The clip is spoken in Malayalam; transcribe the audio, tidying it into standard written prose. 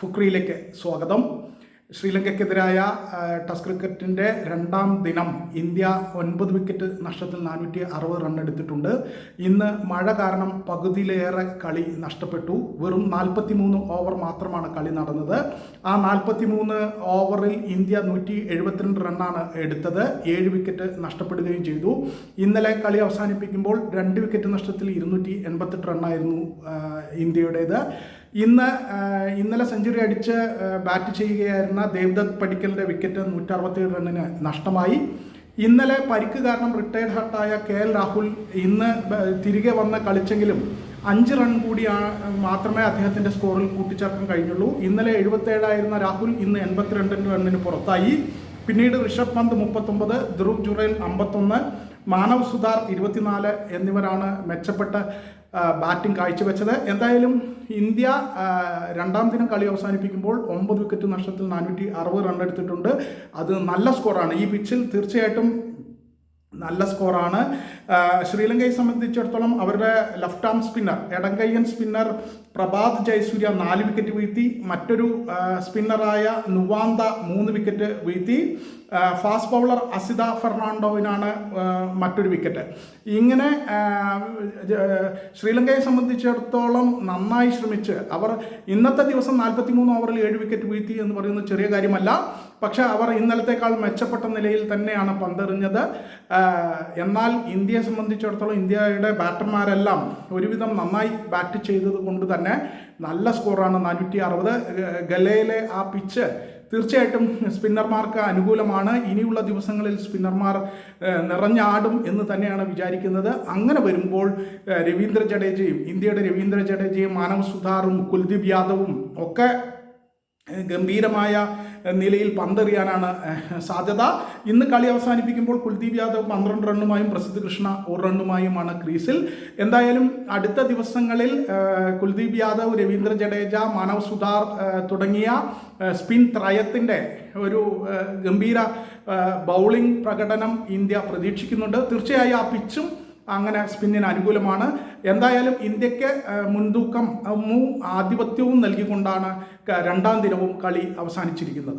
ഫുക്രിയിലേക്ക് സ്വാഗതം. ശ്രീലങ്കയ്ക്കെതിരായ ടെസ്റ്റ് ക്രിക്കറ്റിൻ്റെ രണ്ടാം ദിനം ഇന്ത്യ 9 വിക്കറ്റ് നഷ്ടത്തിൽ 460 റൺ എടുത്തിട്ടുണ്ട്. ഇന്ന് മഴ കാരണം പകുതിയിലേറെ കളി നഷ്ടപ്പെട്ടു. വെറും 43 ഓവർ മാത്രമാണ് കളി നടന്നത്. ആ 43 ഓവറിൽ ഇന്ത്യ 172 റണ്ണാണ് എടുത്തത്. 7 വിക്കറ്റ് നഷ്ടപ്പെടുകയും ചെയ്തു. ഇന്നലെ കളി അവസാനിപ്പിക്കുമ്പോൾ 2 വിക്കറ്റ് നഷ്ടത്തിൽ 288 റണ്ണായിരുന്നു ഇന്ത്യയുടേത്. ഇന്നലെ സെഞ്ചുറി അടിച്ച് ബാറ്റ് ചെയ്യുകയായിരുന്ന ദേവ്ദത്ത് പടിക്കലിൻ്റെ വിക്കറ്റ് 167 റണ്ണിന് നഷ്ടമായി. ഇന്നലെ പരിക്ക് കാരണം റിട്ടയർഡ് ഹർട്ടായ KL രാഹുൽ ഇന്ന് തിരികെ വന്ന് കളിച്ചെങ്കിലും 5 റൺ കൂടി മാത്രമേ അദ്ദേഹത്തിൻ്റെ സ്കോറിൽ കൂട്ടിച്ചേർക്കാൻ കഴിഞ്ഞുള്ളൂ. ഇന്നലെ 77 ആയിരുന്ന രാഹുൽ ഇന്ന് 82 റണ്ണിന് പുറത്തായി. പിന്നീട് ഋഷഭ് പന്ത് 39, ധ്രുവ് ജുറേൽ 51, മാനവ് സുധാർ 24 എന്നിവരാണ് മെച്ചപ്പെട്ട ബാറ്റിംഗ് കാഴ്ചവെച്ചത്. എന്തായാലും ഇന്ത്യ രണ്ടാം ദിനം കളി അവസാനിപ്പിക്കുമ്പോൾ 9 വിക്കറ്റ് നഷ്ടത്തിൽ 460 റൺ എടുത്തിട്ടുണ്ട്. അത് നല്ല സ്കോറാണ്. ഈ പിച്ചിൽ തീർച്ചയായിട്ടും നല്ല സ്കോറാണ്. ശ്രീലങ്കയെ സംബന്ധിച്ചിടത്തോളം അവരുടെ ലെഫ്റ്റ് ആം സ്പിന്നർ, ഇടംകയ്യൻ സ്പിന്നർ പ്രഭാത് ജയസൂര്യ 4 വിക്കറ്റ് വീഴ്ത്തി. മറ്റൊരു സ്പിന്നറായ നുവാന്ത 3 വിക്കറ്റ് വീഴ്ത്തി. ഫാസ്റ്റ് ബൗളർ അസിത ഫെർണാണ്ടോവിനാണ് മറ്റൊരു വിക്കറ്റ്. ഇങ്ങനെ ശ്രീലങ്കയെ സംബന്ധിച്ചിടത്തോളം നന്നായി ശ്രമിച്ച് അവർ ഇന്നത്തെ ദിവസം 43 ഓവറിൽ 7 വിക്കറ്റ് വീഴ്ത്തി എന്ന് പറയുന്നത് ചെറിയ കാര്യമല്ല. പക്ഷേ അവർ ഇന്നലത്തേക്കാൾ മെച്ചപ്പെട്ട നിലയിൽ തന്നെയാണ് പന്തെറിഞ്ഞത്. എന്നാൽ ഇന്ത്യയെ സംബന്ധിച്ചിടത്തോളം ഇന്ത്യയുടെ ബാറ്റർമാരെല്ലാം ഒരുവിധം നന്നായി ബാറ്റ് ചെയ്തത് കൊണ്ട് തന്നെ നല്ല സ്കോറാണ് 460. ഗലയിലെ ആ പിച്ച് തീർച്ചയായിട്ടും സ്പിന്നർമാർക്ക് അനുകൂലമാണ്. ഇനിയുള്ള ദിവസങ്ങളിൽ സ്പിന്നർമാർ നിറഞ്ഞാടും എന്ന് തന്നെയാണ് വിചാരിക്കുന്നത്. അങ്ങനെ വരുമ്പോൾ രവീന്ദ്ര ജഡേജയും ഇന്ത്യയുടെ രവീന്ദ്ര ജഡേജയും മാനവ് സുധാറും കുൽദീപ് യാദവും ഒക്കെ ഗംഭീരമായ നിലയിൽ പന്തെറിയാനാണ് സാധ്യത. ഇന്ന് കളി അവസാനിപ്പിക്കുമ്പോൾ കുൽദീപ് യാദവ് 12 റണ്ണുമായും പ്രസിദ്ധ് കൃഷ്ണ 1 റണ്ണുമായുമാണ് ക്രീസിൽ. എന്തായാലും അടുത്ത ദിവസങ്ങളിൽ കുൽദീപ് യാദവ്, രവീന്ദ്ര ജഡേജ, മാനവ് സുധാർ തുടങ്ങിയ സ്പിൻ ത്രയത്തിൻ്റെ ഒരു ഗംഭീര ബൗളിംഗ് പ്രകടനം ഇന്ത്യ പ്രതീക്ഷിക്കുന്നുണ്ട്. തീർച്ചയായും ആ പിച്ചും അങ്ങനെ സ്പിന്നിന് അനുകൂലമാണ്. എന്തായാലും ഇന്ത്യക്ക് മുൻതൂക്കവും ആധിപത്യവും നൽകിക്കൊണ്ടാണ് രണ്ടാം ദിനവും കളി അവസാനിച്ചിരിക്കുന്നത്.